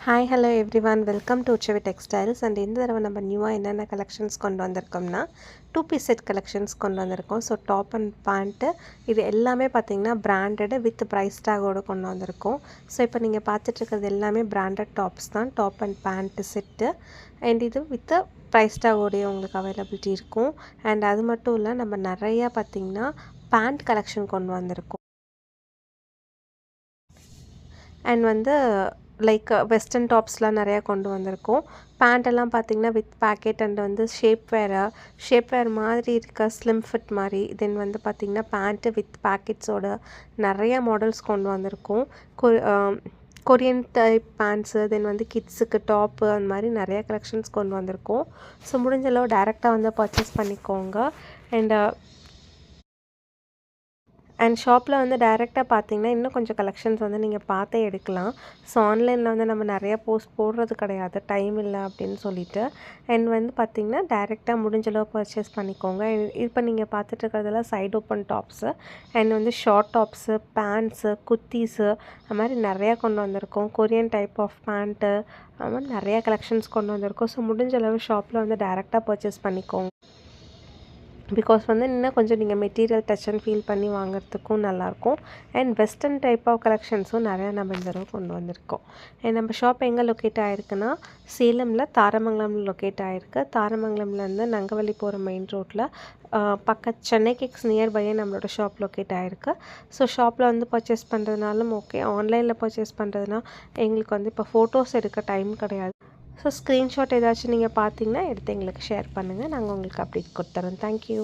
Hi hello everyone, welcome to Uchavi Textiles. And இந்த தடவை நம்ம நியூவாக என்னென்ன கலெக்ஷன்ஸ் கொண்டு வந்திருக்கோம்னா 2 பீஸ் செட் கலெக்ஷன்ஸ் கொண்டு வந்திருக்கோம். ஸோ டாப் அண்ட் பேண்ட்டு இது எல்லாமே பார்த்திங்கன்னா பிராண்டடு வித் ப்ரைஸ் டேகோடு கொண்டு வந்திருக்கோம். ஸோ இப்போ நீங்கள் பார்த்துட்ருக்கிறது எல்லாமே பிராண்டட் டாப்ஸ் தான், top and pant set. And இது வித் ப்ரைஸ் டேகோடைய உங்களுக்கு அவைலபிலிட்டி இருக்கும். அண்ட் அது மட்டும் இல்லை, நம்ம நிறையா பார்த்திங்கன்னா பேண்ட் கலெக்ஷன் கொண்டு வந்திருக்கோம். அண்ட் லைக் வெஸ்டர்ன் டாப்ஸ்லாம் நிறையா கொண்டு வந்திருக்கோம். பேண்ட்டெல்லாம் பார்த்திங்கன்னா வித் பேக்கெட் அண்ட் ஷேப் வேர் மாதிரி இருக்க ஸ்லிம் ஃபிட் மாதிரி. தென் பார்த்திங்கன்னா பேண்ட்டு வித் பேக்கெட்ஸோட நிறையா மாடல்ஸ் கொண்டு வந்திருக்கோம். கொரியன் டைப் பேண்ட்ஸு, தென் கிட்ஸுக்கு டாப்பு, அந்த மாதிரி நிறையா கலெக்ஷன்ஸ் கொண்டு வந்திருக்கோம். ஸோ முடிஞ்சளவு டேரெக்டாக பர்ச்சேஸ் பண்ணிக்கோங்க. அண்ட் ஷாப்பில் டைரெக்டாக பார்த்தீங்கன்னா இன்னும் கொஞ்சம் கலெக்ஷன்ஸ் நீங்கள் பார்த்தே எடுக்கலாம். ஸோ ஆன்லைனில் நம்ம நிறையா போஸ்ட் போடுறது கிடையாது, டைம் இல்லை அப்படின்னு சொல்லிட்டு. அண்ட் பார்த்திங்கன்னா டைரெக்டாக முடிஞ்சளவு பர்ச்சேஸ் பண்ணிக்கோங்க. இப்போ நீங்கள் பார்த்துட்ருக்கிறதெல்லாம் side open tops and short tops, pants, kurtis, அது மாதிரி நிறையா கொண்டு வந்திருக்கோம். கொரியன் டைப் ஆஃப் பேண்ட்டு, அது மாதிரி நிறையா கலெக்ஷன்ஸ் கொண்டு வந்திருக்கோம். ஸோ முடிஞ்சளவு ஷாப்பில் டைரெக்டாக பர்ச்சேஸ் பண்ணிக்கோங்க. பிகாஸ் இன்னும் கொஞ்சம் நீங்கள் மெட்டீரியல் டச் அண்ட் ஃபீல் பண்ணி வாங்குறதுக்கும் நல்லாயிருக்கும். அண்ட் வெஸ்டர்ன் டைப் ஆஃப் கலெக்ஷன்ஸும் நிறையா நம்ம இந்த தடவை கொண்டு வந்திருக்கோம். அண்ட் நம்ம ஷாப் எங்கே லொக்கேட் ஆகிருக்குன்னா சேலமில் தாரமங்கலமில் லொக்கேட் ஆகிருக்கு. தாரமங்கலம்லேருந்து நங்கவள்ளி போகிற மெயின் ரோட்டில் சென்னை கேக்ஸ் நியர்பையே நம்மளோட ஷாப் லொக்கேட் ஆகிருக்கு. ஸோ ஷாப்பில் பர்ச்சேஸ் பண்ணுறதுனாலும் ஓகே, ஆன்லைனில் பர்ச்சேஸ் பண்ணுறதுனா எங்களுக்கு இப்போ ஃபோட்டோஸ் எடுக்க டைம் கிடையாது. ஸோ ஸ்க்ரீன்ஷாட் ஏதாச்சும் நீங்கள் பார்த்தீங்கன்னா எடுத்து எங்களுக்கு ஷேர் பண்ணுங்கள், நாங்கள் உங்களுக்கு அப்டேட் கொடுத்துறோம். தேங்க்யூ.